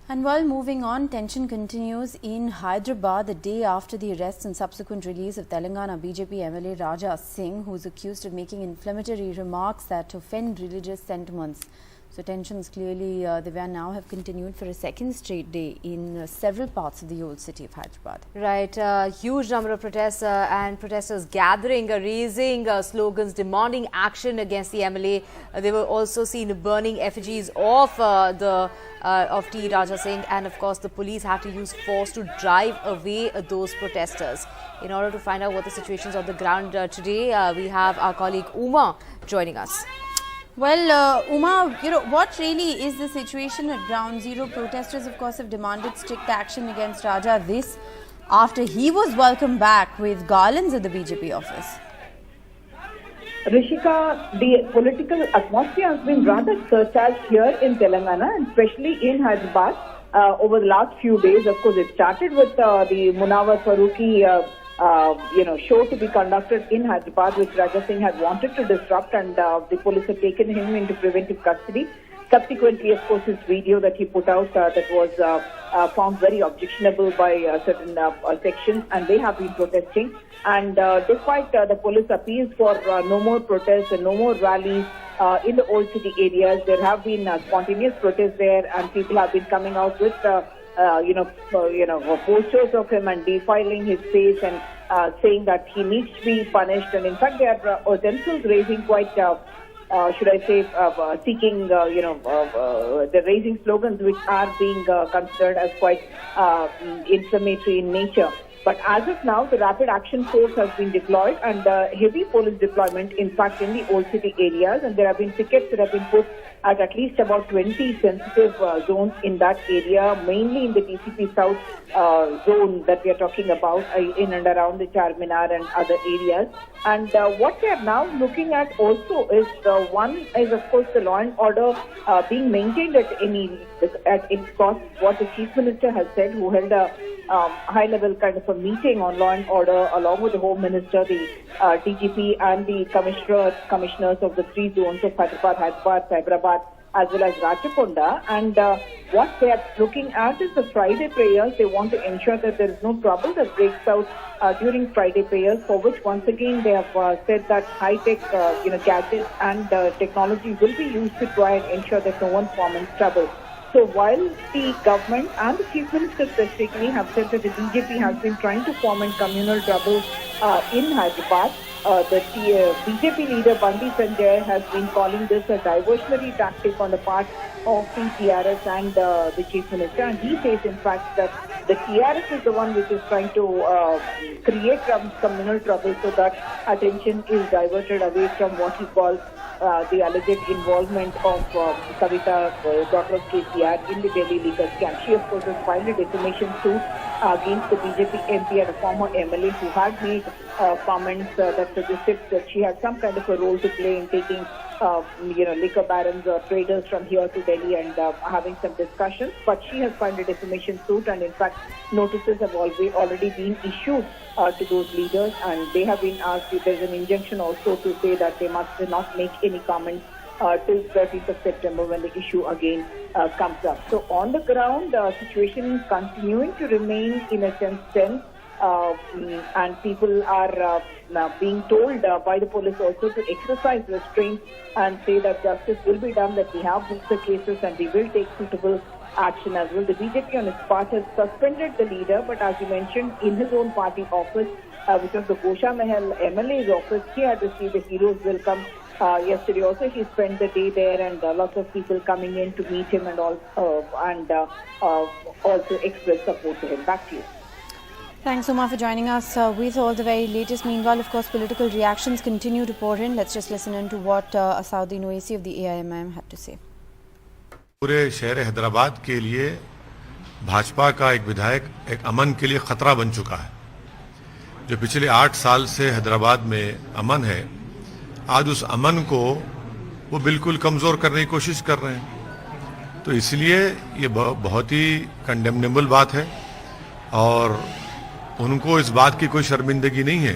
And while moving on, tension continues in Hyderabad the day after the arrest and subsequent release of Telangana BJP MLA Raja Singh, who is accused of making inflammatory remarks that offend religious sentiments. So tensions clearly, Divya, now have continued for a second straight day in several parts of the old city of Hyderabad. Right, huge number of protests and protesters gathering, raising slogans demanding action against the MLA. They were also seen burning effigies of T Raja Singh, and of course the police had to use force to drive away those protesters. In order to find out what the situation is on the ground today, we have our colleague Uma joining us. Well, Uma, what really is the situation at Ground Zero? Protesters, of course, have demanded strict action against Raja. This after he was welcomed back with garlands at the BJP office. Rishika, the political atmosphere has been rather surcharged here in Telangana, and especially in Hyderabad over the last few days. Of course, it started with the Munawar Faruqi show to be conducted in Hyderabad, which Raja Singh had wanted to disrupt, and the police had taken him into preventive custody. Subsequently, of course, his video that he put out that was found very objectionable by certain sections, and they have been protesting. And despite the police appeals for no more protests and no more rallies in the old city areas, there have been spontaneous protests there, and people have been coming out with posters of him and defiling his face and saying that he needs to be punished. And in fact, they are themselves raising quite, seeking, they're raising slogans which are being considered as quite inflammatory in nature. But as of now, the rapid action force has been deployed, and heavy police deployment, in fact, in the old city areas. And there have been pickets that have been put at least about 20 sensitive zones in that area, mainly in the TCP South zone that we are talking about, in and around the Charminar and other areas. And what they are now looking at also is, one is, of course, the law and order being maintained at its cost. What the Chief Minister has said, who held a high-level kind of a meeting on law and order along with the Home Minister, the DGP and the commissioners of the three zones of Hyderabad, as well as Rajakonda. And what they are looking at is the Friday prayers. They want to ensure that there is no trouble that breaks out during Friday prayers, for which once again they have said that high-tech gadgets and technology will be used to try and ensure that no one forms trouble. So while the government and the Chief Minister specifically have said that the BJP has been trying to foment communal trouble in Hyderabad, the BJP leader Bandi Sanjay has been calling this a diversionary tactic on the part of the TRS and the Chief Minister. And he says, in fact, that the TRS is the one which is trying to create communal trouble so that attention is diverted away from what he calls the alleged involvement of Kavita, daughter of KCR, in the Delhi legal scam. She, of course, has filed a defamation suit against the BJP MP and a former MLA who had made comments that suggested that she had some kind of a role to play in taking liquor barons or traders from here to Delhi and having some discussions. But she has filed a defamation suit, and in fact notices have already been issued to those leaders, and they have been asked if there's an injunction also to say that they must not make any comments till 30th of September when the issue again comes up. So on the ground, situation is continuing to remain in a sense tense. And people are now being told by the police also to exercise restraint and say that justice will be done, that we have booked the cases and we will take suitable action as well. The BJP on its part has suspended the leader, but as you mentioned, in his own party office, which was the Goshamahal MLA's office, he had received a hero's welcome. Yesterday also he spent the day there, and lots of people coming in to meet him and all, also express support to him. Back to you. Thanks, Uma, for joining us with all the very latest. Meanwhile, of course, political reactions continue to pour in. Let's just listen in to what Asauddin Owaisi of the AIMIM had to say. पूरे शहर हैदराबाद के लिए भाजपा का एक विधायक एक अमन के लिए खतरा बन चुका है। जो पिछले 8 साल से हैदराबाद में अमन है, आज उस अमन को वो बिल्कुल कमजोर करने की कोशिश कर रहे हैं। तो इसलिए ये बहुत ही कंडेमनेबल बात है, और उनको इस बात की कोई शर्मिंदगी नहीं है